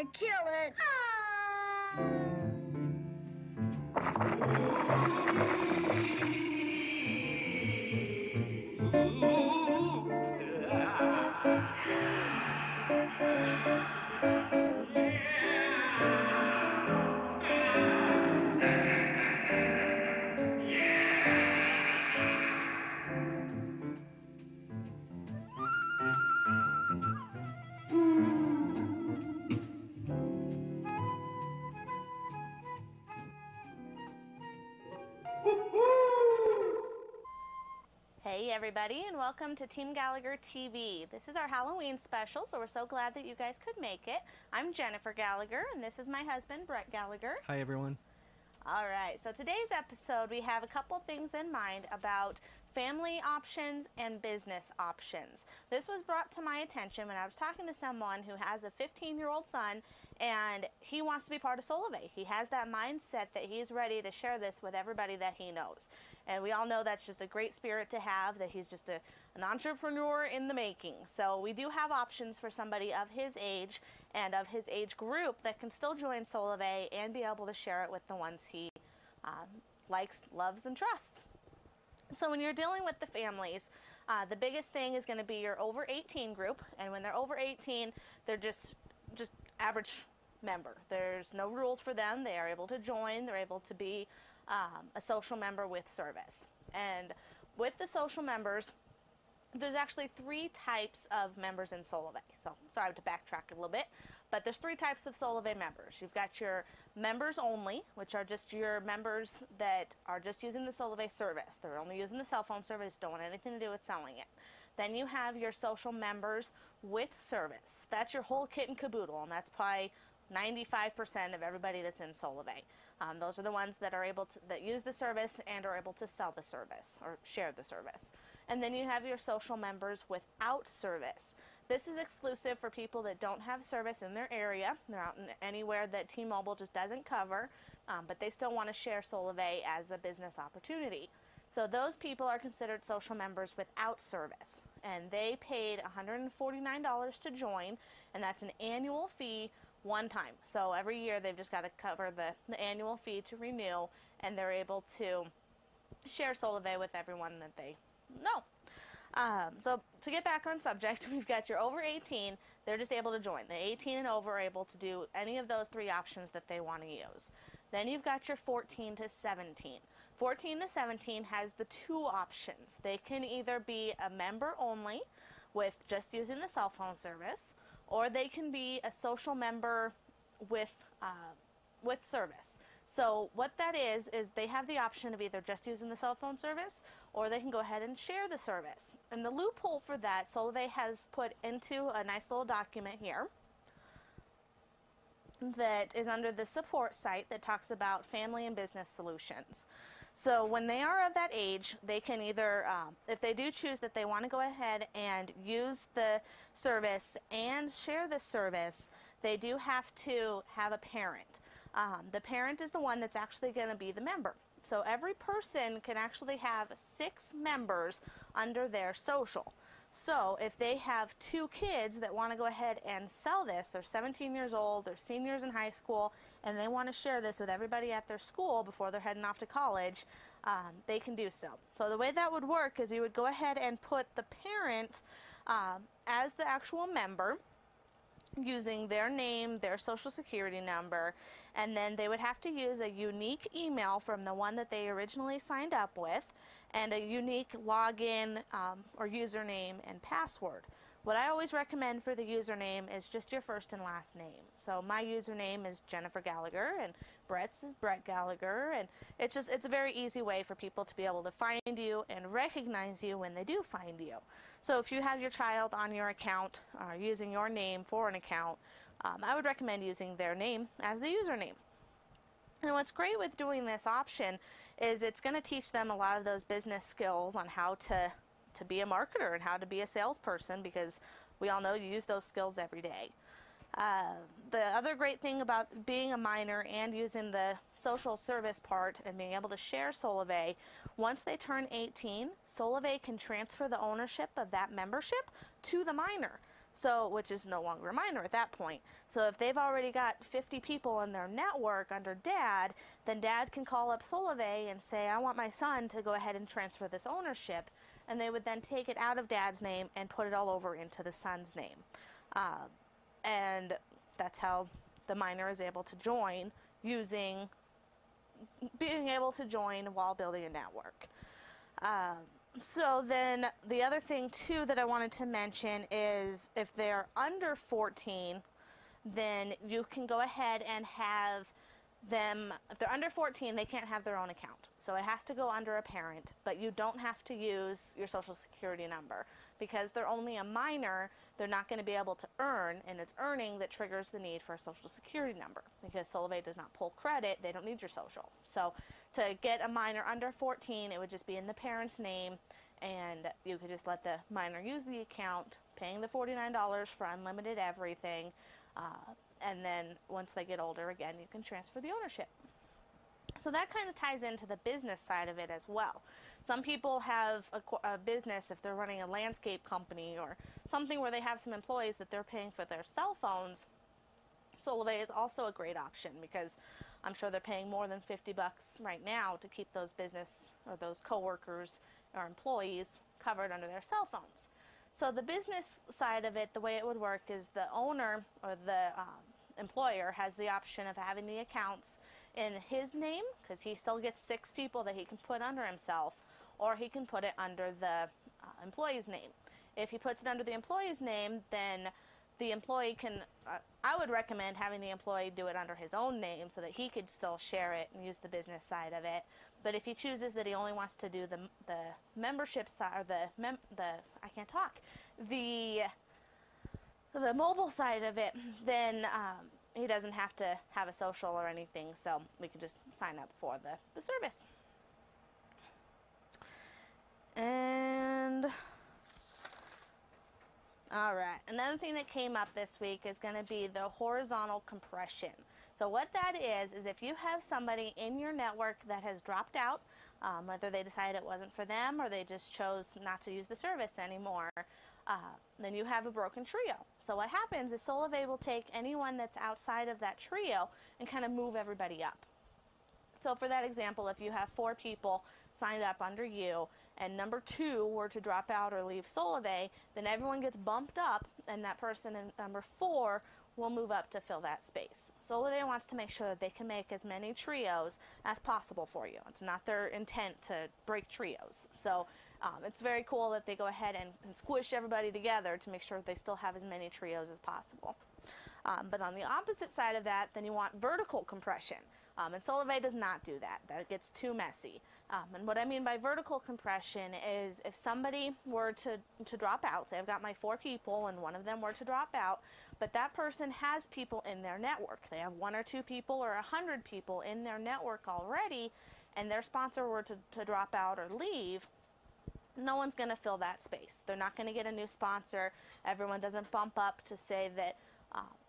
gonna kill it. Hey everybody, and welcome to Team Gallagher TV. This is our Halloween special, so we're so glad that you guys could make it. I'm Jennifer Gallagher, and this is my husband, Brett Gallagher. Hi everyone. Alright, so today's episode we have a couple things in mind about family options and business options. This was brought to my attention when I was talking to someone who has a 15-year-old son and he wants to be part of Solavei. He has that mindset that he's ready to share this with everybody that he knows. And we all know that's just a great spirit to have, that he's just an entrepreneur in the making. So we do have options for somebody of his age and of his age group that can still join Solavei and be able to share it with the ones he likes, loves, and trusts. So when you're dealing with the families, the biggest thing is going to be your over 18 group, and when they're over 18, they're just average member. There's no rules for them. They are able to join. They're able to be a social member with service. And with the social members, there's actually 3 types of members in Solavei. So sorry to backtrack a little bit, but there's 3 types of Solavei members. You've got your members only, which are just your members that are just using the Solavei service. They're only using the cell phone service, don't want anything to do with selling it. Then you have your social members with service. That's your whole kit and caboodle, and that's probably 95% of everybody that's in Solavei. Those are the ones that are able to that use the service and are able to sell the service or share the service. And then you have your social members without service. This is exclusive for people that don't have service in their area. They're out in anywhere that T-Mobile just doesn't cover, but they still want to share Solavei as a business opportunity. So those people are considered social members without service, and they paid $149 to join, and that's an annual fee one time. So every year they've just got to cover the annual fee to renew, and they're able to share Solavei with everyone that they know. So to get back on subject, we've got your over 18, they're just able to join. The 18 and over are able to do any of those 3 options that they want to use. Then you've got your 14 to 17. 14 to 17 has the 2 options. They can either be a member only with just using the cell phone service, or they can be a social member with service. So what that is they have the option of either just using the cell phone service, or they can go ahead and share the service. And the loophole for that, Solavei has put into a nice little document here that is under the support site that talks about family and business solutions. So when they are of that age, they can either, if they do choose that they want to go ahead and use the service and share the service, they do have to have a parent. The parent is the one that's actually going to be the member. So every person can actually have 6 members under their social. So if they have 2 kids that want to go ahead and sell this, they're 17 years old, they're seniors in high school, and they want to share this with everybody at their school before they're heading off to college, they can do so. So the way that would work is you would go ahead and put the parent as the actual member, using their name, their social security number, and then they would have to use a unique email from the one that they originally signed up with, and a unique login or username and password. What I always recommend for the username is just your first and last name. So my username is Jennifer Gallagher, and Brett's is Brett Gallagher, and it's a very easy way for people to be able to find you and recognize you when they do find you. So if you have your child on your account using your name for an account, I would recommend using their name as the username. And what's great with doing this option is it's going to teach them a lot of those business skills on how to be a marketer and how to be a salesperson, because we all know you use those skills every day. The other great thing about being a minor and using the social service part and being able to share Solavei, once they turn 18, Solavei can transfer the ownership of that membership to the minor. So, which is no longer a minor at that point. So if they've already got 50 people in their network under dad, then dad can call up Solavei and say, I want my son to go ahead and transfer this ownership. And they would then take it out of dad's name and put it all over into the son's name. And that's how the minor is able to join, being able to join while building a network. So then the other thing too that I wanted to mention is if they're under 14, then you can go ahead and have them, if they're under 14, they can't have their own account. So it has to go under a parent, but you don't have to use your social security number because they're only a minor. They're not going to be able to earn, and it's earning that triggers the need for a social security number because Solavei does not pull credit. They don't need your social. So to get a minor under 14, it would just be in the parent's name, and you could just let the minor use the account, paying the $49 for unlimited everything, and then once they get older again, you can transfer the ownership. So that kind of ties into the business side of it as well. Some people have a business, if they're running a landscape company or something where they have some employees that they're paying for their cell phones. Solavei is also a great option because I'm sure they're paying more than $50 right now to keep those business or those coworkers or employees covered under their cell phones. So the business side of it, the way it would work is the owner or the employer has the option of having the accounts in his name because he still gets 6 people that he can put under himself, or he can put it under the employee's name. If he puts it under the employee's name, then the employee can, I would recommend having the employee do it under his own name so that he could still share it and use the business side of it. But if he chooses that he only wants to do the membership side, or the mobile side of it, then he doesn't have to have a social or anything, so we can just sign up for the service. And all right, another thing that came up this week is going to be the horizontal compression. So what that is if you have somebody in your network that has dropped out, whether they decided it wasn't for them or they just chose not to use the service anymore, then you have a broken trio. So what happens is Solavei will take anyone that's outside of that trio and kind of move everybody up. So for that example, if you have 4 people signed up under you and number 2 were to drop out or leave Solavei, then everyone gets bumped up and that person in number 4 will move up to fill that space. Solavei wants to make sure that they can make as many trios as possible for you. It's not their intent to break trios. So it's very cool that they go ahead and squish everybody together to make sure that they still have as many trios as possible. But on the opposite side of that, then you want vertical compression. And Solavei does not do that. That gets too messy. And what I mean by vertical compression is if somebody were to drop out, say I've got my 4 people and one of them were to drop out, but that person has people in their network. They have 1 or 2 people or 100 people in their network already, and their sponsor were to drop out or leave, no one's going to fill that space. They're not going to get a new sponsor. Everyone doesn't bump up to say that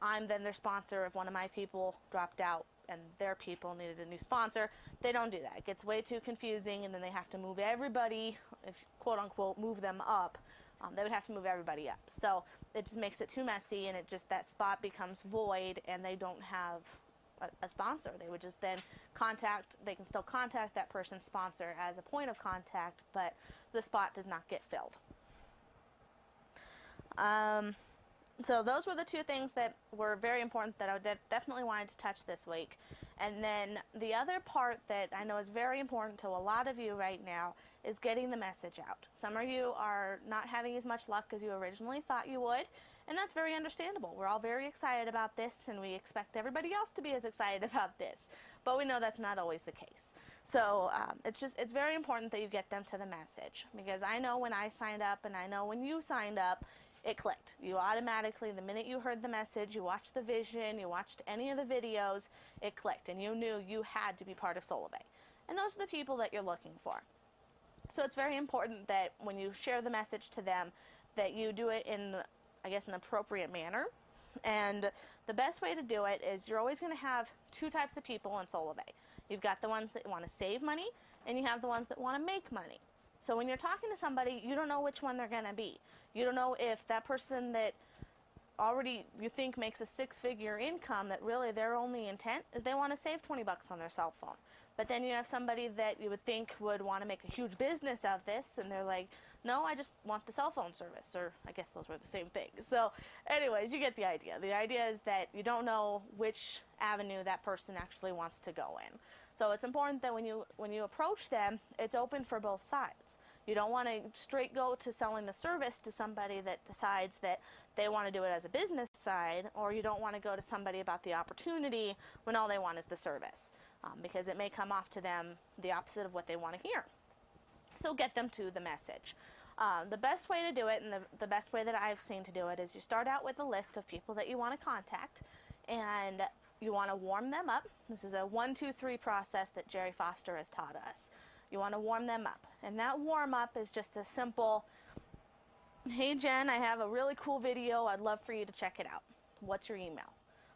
I'm then their sponsor if one of my people dropped out and their people needed a new sponsor. They don't do that. It gets way too confusing, and then they have to move everybody, if quote unquote move them up, they would have to move everybody up. So it just makes it too messy, and that spot becomes void, and they don't have a sponsor. They would just then they can still contact that person's sponsor as a point of contact, but the spot does not get filled. So those were the 2 things that were very important that I definitely wanted to touch this week. And then the other part that I know is very important to a lot of you right now is getting the message out. Some of you are not having as much luck as you originally thought you would, and that's very understandable. We're all very excited about this, and we expect everybody else to be as excited about this, but we know that's not always the case. So it's very important that you get them to the message, because I know when I signed up and I know when you signed up, it clicked. You automatically, the minute you heard the message, you watched the vision, you watched any of the videos, it clicked, and you knew you had to be part of Solavei. And those are the people that you're looking for. So it's very important that when you share the message to them, that you do it in, I guess, an appropriate manner. And the best way to do it is you're always going to have 2 types of people in Solavei. You've got the ones that want to save money, and you have the ones that want to make money. So when you're talking to somebody, you don't know which one they're going to be. You don't know if that person that already you think makes a six-figure income, that really their only intent is they want to save 20 bucks on their cell phone. But then you have somebody that you would think would want to make a huge business of this, and they're like, no, I just want the cell phone service, or I guess those were the same thing. So anyways, you get the idea. The idea is that you don't know which avenue that person actually wants to go in. So it's important that when you approach them, it's open for both sides. You don't want to straight go to selling the service to somebody that decides that they want to do it as a business side, or you don't want to go to somebody about the opportunity when all they want is the service, because it may come off to them the opposite of what they want to hear. So get them to the message. The best way to do it, and the best way that I've seen to do it, is you start out with a list of people that you want to contact, and you want to warm them up. This is a 1, 2, 3 process that Jerry Foster has taught us. You want to warm them up. And that warm up is just a simple, hey Jen, I have a really cool video. I'd love for you to check it out. What's your email?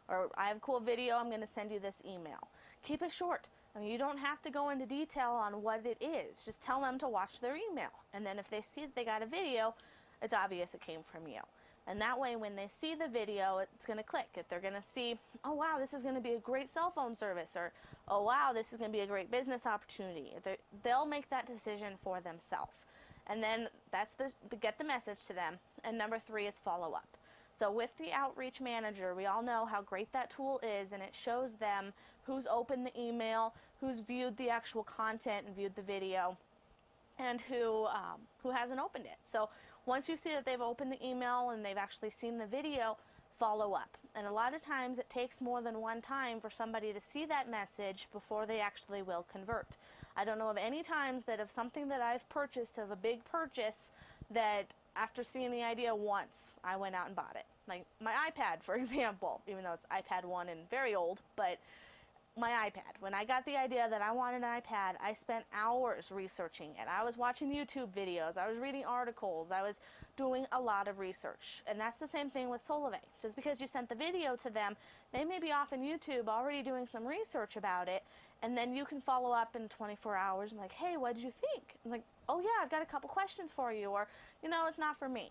Or I have a cool video. I'm going to send you this email. Keep it short. I mean, you don't have to go into detail on what it is. Just tell them to watch their email. And then if they see that they got a video, it's obvious it came from you. And that way, when they see the video, it's going to click. If they're going to see, oh wow, this is going to be a great cell phone service, or oh wow, this is going to be a great business opportunity, they'll make that decision for themselves. And then that's get the message to them. And number 3 is follow up. So with the Outreach Manager, we all know how great that tool is, and it shows them who's opened the email, who's viewed the actual content and viewed the video, and who hasn't opened it. So once you see that they've opened the email and they've actually seen the video, follow up. And a lot of times it takes more than one time for somebody to see that message before they actually will convert. I don't know of any times that of something that I've purchased, of a big purchase, that after seeing the idea once, I went out and bought it. Like my iPad, for example, even though it's iPad 1 and very old, but my iPad. When I got the idea that I wanted an iPad, I spent hours researching it. I was watching YouTube videos, I was reading articles, I was doing a lot of research. And that's the same thing with Solavei. Just because you sent the video to them, they may be off on YouTube already doing some research about it, and then you can follow up in 24 hours and like, hey, what did you think? I'm like, oh yeah, I've got a couple questions for you, or, you know, it's not for me.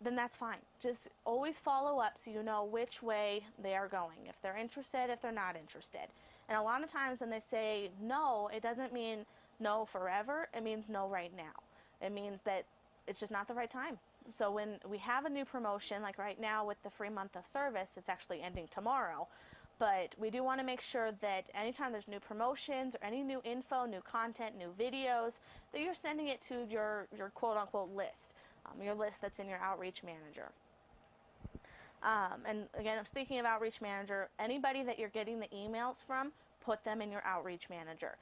Then that's fine. Just always follow up so you know which way they are going, if they're interested, if they're not interested. And a lot of times when they say no, it doesn't mean no forever. It means no right now. It means that it's just not the right time. So when we have a new promotion, like right now with the free month of service, it's actually ending tomorrow. But we do want to make sure that anytime there's new promotions or any new info, new content, new videos, that you're sending it to your quote-unquote list, your list that's in your Outreach Manager. And again, speaking of Outreach Manager, anybody that you're getting the emails from, put them in your Outreach Manager.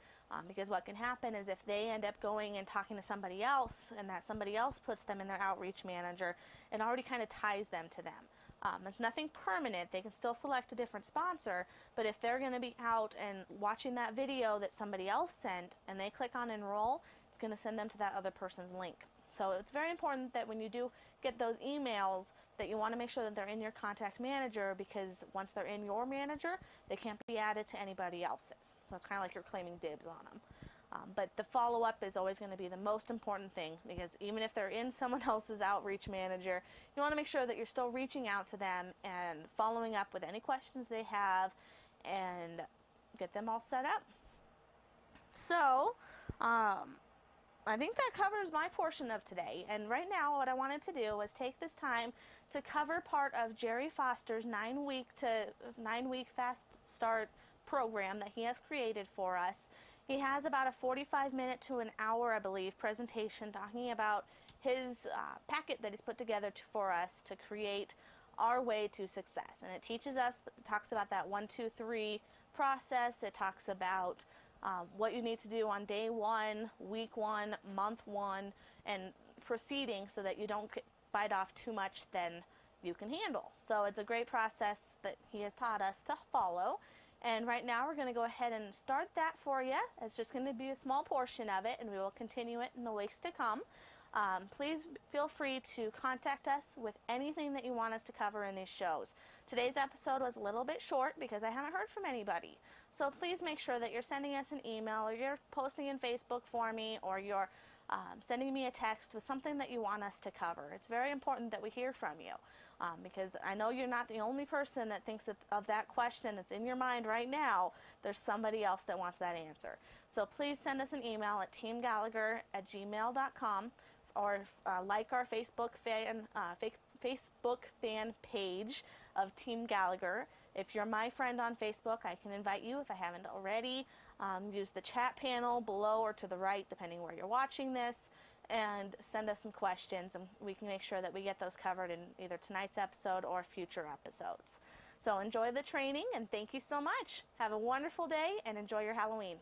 Because what can happen is if they end up going and talking to somebody else, and that somebody else puts them in their Outreach Manager, it already kind of ties them to them. It's nothing permanent. They can still select a different sponsor, but if they're going to be out and watching that video that somebody else sent, and they click on enroll, it's going to send them to that other person's link. So it's very important that when you do get those emails, that you want to make sure that they're in your contact manager, because once they're in your manager, they can't be added to anybody else's. So it's kind of like you're claiming dibs on them. But the follow-up is always going to be the most important thing, because even if they're in someone else's Outreach Manager, you want to make sure that you're still reaching out to them and following up with any questions they have and get them all set up. So, I think that covers my portion of today. And right now what I wanted to do was take this time to cover part of Jerry Foster's 9-week fast start program that he has created for us. He has about a 45-minute to an hour, I believe, presentation talking about his packet that he's put together for us to create our way to success. And it teaches us, it talks about that 1, 2, 3 process. It talks about what you need to do on day 1, week 1, month 1, and proceeding, so that you don't bite off too much than you can handle. So it's a great process that he has taught us to follow. And right now we're going to go ahead and start that for you. It's just going to be a small portion of it, and we will continue it in the weeks to come. Please feel free to contact us with anything that you want us to cover in these shows. Today's episode was a little bit short because I haven't heard from anybody. So please make sure that you're sending us an email, or you're posting in Facebook for me, or you're sending me a text with something that you want us to cover. It's very important that we hear from you. because I know you're not the only person that thinks of that question that's in your mind right now. There's somebody else that wants that answer. So please send us an email at teamgallagher@gmail.com, or like our Facebook fan page of Team Gallagher. If you're my friend on Facebook, I can invite you if I haven't already. Use the chat panel below or to the right, depending where you're watching this, and send us some questions, and we can make sure that we get those covered in either tonight's episode or future episodes. So enjoy the training, and thank you so much. Have a wonderful day and enjoy your Halloween.